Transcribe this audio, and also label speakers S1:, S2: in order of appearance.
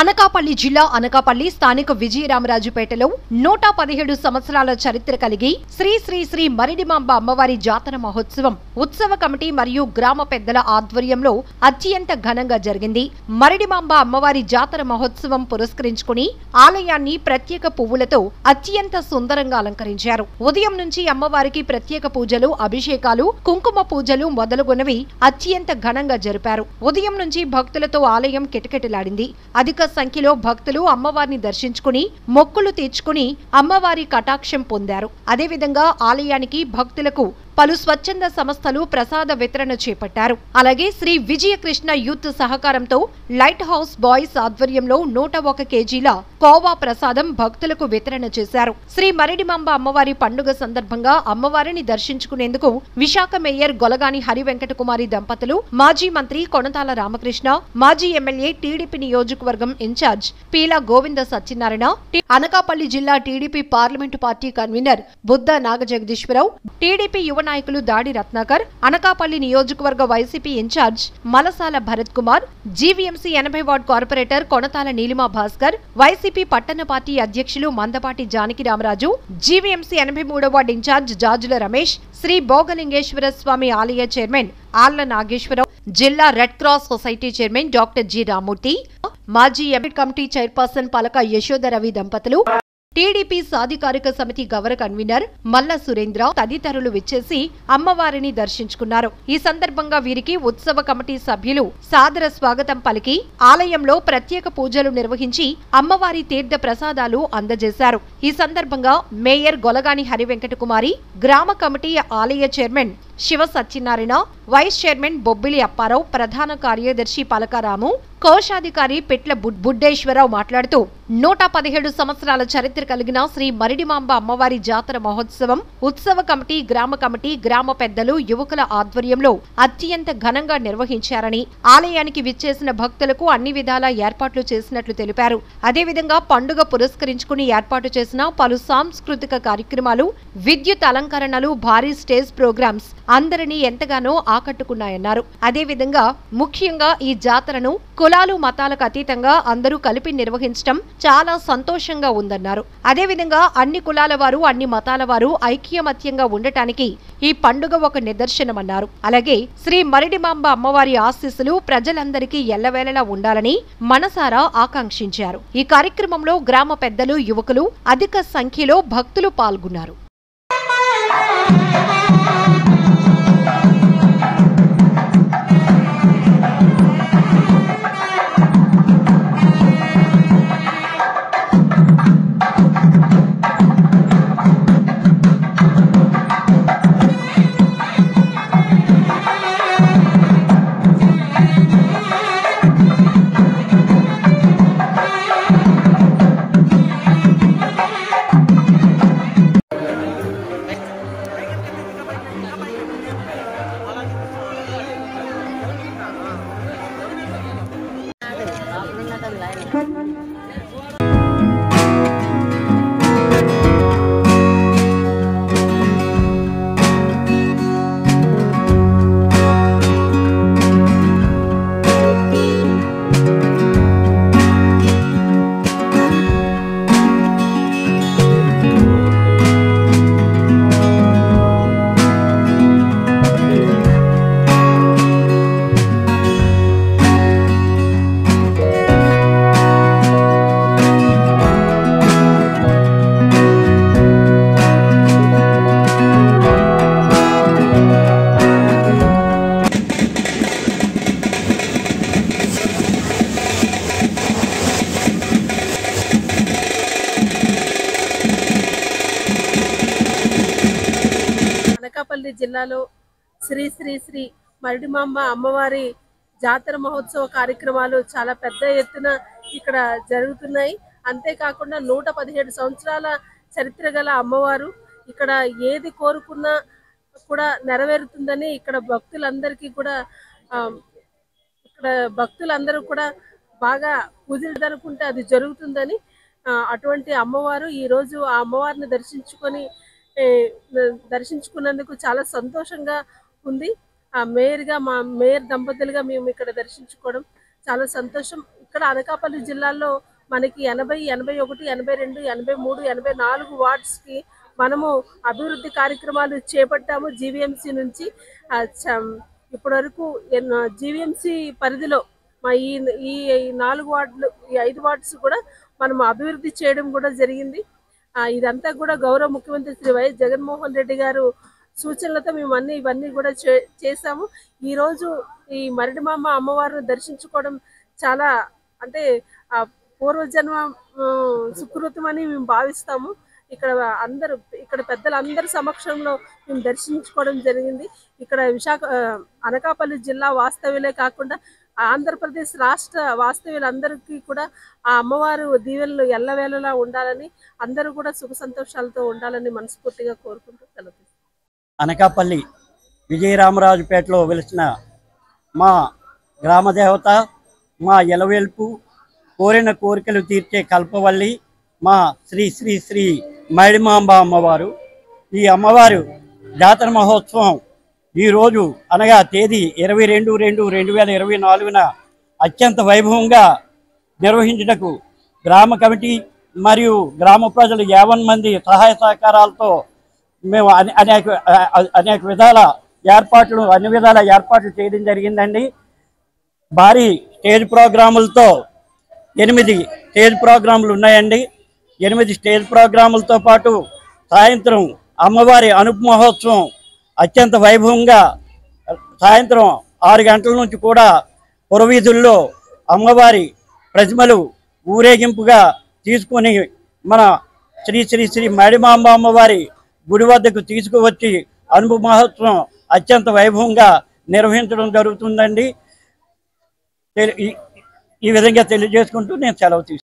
S1: అనకాపల్లి జిల్లా అనకాపల్లి స్థానిక విజయరామరాజుపేటలో 117 సంవత్సరాల చరిత్ర కలిగి శ్రీ శ్రీ శ్రీ మరిడిమాంబ అమ్మవారి జాతర మహోత్సవం ఉత్సవ కమిటీ మరియు గ్రామ పెద్దల ఆధ్వర్యంలో అత్యంత ఘనంగా జరిగింది. మరిడిమాంబ అమ్మవారి జాతర మహోత్సవం పురస్కరించుకుని ఆలయాన్ని ప్రత్యేక పువ్వులతో అత్యంత సుందరంగా అలంకరించారు. ఉదయం నుంచి అమ్మవారికి ప్రత్యేక పూజలు, అభిషేకాలు, కుంకుమ పూజలు మొదలుగునవి అత్యంత ఘనంగా జరిపారు. ఉదయం నుంచి భక్తులతో ఆలయం కిటకిటలాడింది. అధిక సంఖ్యలో భక్తులు అమ్మవారిని దర్శించుకుని మొక్కులు తీర్చుకుని అమ్మవారి కటాక్షం పొందారు. అదేవిధంగా ఆలయానికి భక్తులకు పలు స్వచ్ఛంద సంస్థలు ప్రసాద వితరణ చేపట్టారు. అలాగే శ్రీ విజయకృష్ణ యూత్ సహకారంతో లైట్ హౌస్ బాయ్స్ ఆధ్వర్యంలో 101 కేజీల కోవా ప్రసాదం భక్తులకు వితరణ చేశారు. శ్రీ మరిడిమాంబ అమ్మవారి పండుగ సందర్భంగా అమ్మవారిని దర్శించుకునేందుకు విశాఖ మేయర్ గొలగాని హరివెంకట కుమారి దంపతులు, మాజీ మంత్రి కొనతాల రామకృష్ణ, మాజీ ఎమ్మెల్యే టీడీపీ నియోజకవర్గం ఇన్ఛార్జ్ పీలా గోవింద సత్యనారాయణ, అనకాపల్లి జిల్లా TDP parliament party convener Buddha Nagajagadeeswararao, TDP యువ నాయకులు దాడి రత్నాకర్, అనకాపల్లి నియోజకవర్గ YCP in charge Malasala Bharat Kumar, GVMC 80 ward corporator Konathala Neelima Bhaskar, YCP పట్టణ పార్టీ అధ్యక్షులు Mandapati Janaki Ramaraju, GVMC 83 ward in charge Jajula Ramesh, Sri Bhogalingeswara Swamy ఆలయ చైర్మన్ ఆళ్ల నాగేశ్వరరావు, జిల్లా red cross society chairman doctor G Ramurthy, మాజీ ఎంపీ కమిటీ చైర్పర్సన్ పలక యశోద రవి దంపతులు, టీడీపీ సాధికారిక సమితి గౌరవ కన్వీనర్ మల్ల సురేంద్ర తదితరులు విచ్చేసి అమ్మవారిని దర్శించుకున్నారు. ఈ సందర్భంగా వీరికి ఉత్సవ కమిటీ సభ్యులు సాదర స్వాగతం పలికి ఆలయంలో ప్రత్యేక పూజలు నిర్వహించి అమ్మవారి తీర్థ ప్రసాదాలు అందజేశారు. ఈ సందర్భంగా మేయర్ గొలగాని హరివెంకట కుమారి, గ్రామ కమిటీ ఆలయ chairman Shiva Satyanarayana, vice chairman Bobbili Apparao, ప్రధాన కార్యదర్శి పలకారాము, కోశాధికారి పెట్ల బుడ్డేశ్వరరావు మాట్లాడుతూ 117 సంవత్సరాల చరిత్ర కలిగిన శ్రీ మరిడిమాంబ అమ్మవారి జాతర మహోత్సవం ఉత్సవ కమిటీ, గ్రామ పెద్దలు, యువకుల ఆధ్వర్యంలో అత్యంత ఘనంగా నిర్వహించారని, ఆలయానికి విచ్చేసిన భక్తులకు అన్ని విధాల ఏర్పాట్లు చేసినట్లు తెలిపారు. అదేవిధంగా పండుగ పురస్కరించుకుని ఏర్పాటు చేసిన పలు సాంస్కృతిక కార్యక్రమాలు, విద్యుత్ అలంకరణలు, భారీ స్టేజ్ ప్రోగ్రామ్స్ అందరినీ ఎంతగానో ఆకట్టుకున్నాయన్నారు. అదేవిధంగా ముఖ్యంగా ఈ జాతరను కులాలు, మతాలకు అతీతంగా అందరూ కలిపి నిర్వహించడం చాలా సంతోషంగా ఉందన్నారు. అదేవిధంగా అన్ని కులాల వారు, అన్ని మతాల వారు ఐక్యమత్యంగా ఉండటానికి ఈ పండుగ ఒక నిదర్శనమన్నారు. అలాగే శ్రీ మరిడిమాంబ అమ్మవారి ఆశీస్సులు ప్రజలందరికీ ఎల్లవేళలా ఉండాలని మనసారా ఆకాంక్షించారు. ఈ కార్యక్రమంలో గ్రామ పెద్దలు, యువకులు అధిక సంఖ్యలో భక్తులు పాల్గొన్నారు.
S2: అనకాపల్లి జిల్లాలో శ్రీ శ్రీ శ్రీ మరిడిమాంబ అమ్మవారి జాతర మహోత్సవ కార్యక్రమాలు చాలా పెద్ద ఎత్తున ఇక్కడ జరుగుతున్నాయి. అంతేకాకుండా 117 సంవత్సరాల చరిత్ర గల అమ్మవారు ఇక్కడ ఏది కోరుకున్నా కూడా నెరవేరుతుందని ఇక్కడ భక్తులందరూ కూడా బాగా పూజలు జరుపుకుంటే అది జరుగుతుందని అటువంటి అమ్మవారు ఈ రోజు ఆ అమ్మవారిని దర్శించుకున్నందుకు చాలా సంతోషంగా ఉంది. మా మేయర్ దంపతులుగా మేము ఇక్కడ దర్శించుకోవడం చాలా సంతోషం. ఇక్కడ అనకాపల్లి జిల్లాలో మనకి 80, 81, 82, 83, 84 వార్డ్స్కి మనము అభివృద్ధి కార్యక్రమాలు చేపట్టాము జీవీఎంసీ నుంచి. ఇప్పటి వరకు జీవీఎంసీ పరిధిలో మా ఈ ఈ 4 వార్డులు, ఈ 5 వార్డ్స్ కూడా మనం అభివృద్ధి చేయడం కూడా జరిగింది. ఇదంతా కూడా గౌరవ ముఖ్యమంత్రి శ్రీ వైఎస్ జగన్మోహన్ రెడ్డి గారు సూచనలతో మేము ఇవన్నీ కూడా చేసాము. ఈరోజు ఈ మరిడిమాంబ అమ్మవారిని దర్శించుకోవడం చాలా అంటే పూర్వజన్మ సుకృతం అని మేము భావిస్తాము. ఇక్కడ పెద్దలందరి సమక్షంలో మేము దర్శించుకోవడం జరిగింది. ఇక్కడ అనకాపల్లి జిల్లా వాస్తవ్యులే కాకుండా ఆంధ్రప్రదేశ్ రాష్ట్ర వాస్తవ్యులందరికీ కూడా ఆ అమ్మవారు దీవెనలు ఎల్లవేళలా ఉండాలని, అందరూ కూడా సుఖ సంతోషాలతో ఉండాలని మనస్ఫూర్తిగా కోరుకుంటూ సెలవు.
S3: అనకాపల్లి విజయరామరాజుపేటలో వెలిసిన మా గ్రామ దేవత, మా ఎలవేల్పు, కోరిన కోరికలు తీర్చే కల్పవల్లి మా శ్రీ శ్రీ శ్రీ మరిడిమాంబ అమ్మవారు. ఈ అమ్మవారు జాతర మహోత్సవం ఈరోజు అనగా తేదీ 22/2/2024 అత్యంత వైభవంగా నిర్వహించుటకు గ్రామ కమిటీ మరియు గ్రామ ప్రజలు 50 మంది సహాయ సహకారాలతో మేము అనేక విధాల అన్ని విధాల ఏర్పాట్లు చేయడం జరిగిందండి. భారీ స్టేజ్ ప్రోగ్రాములతో 8 స్టేజ్ ప్రోగ్రాములు ఉన్నాయండి. 8 స్టేజ్ ప్రోగ్రాములతో పాటు సాయంత్రం అమ్మవారి అనుపు మహోత్సవం అత్యంత వైభవంగా సాయంత్రం 6 గంటల నుంచి కూడా పురవీధుల్లో అమ్మవారి ప్రతిమలు ఊరేగింపుగా తీసుకొని మన శ్రీ శ్రీ శ్రీ మరిడిమాంబ అమ్మవారి గుడి వద్దకు తీసుకువచ్చి అనుపు మహోత్సవం అత్యంత వైభవంగా నిర్వహించడం జరుగుతుందండి. ఈ విధంగా తెలియజేసుకుంటూ నేను సెలవు తీసుకుంటాను.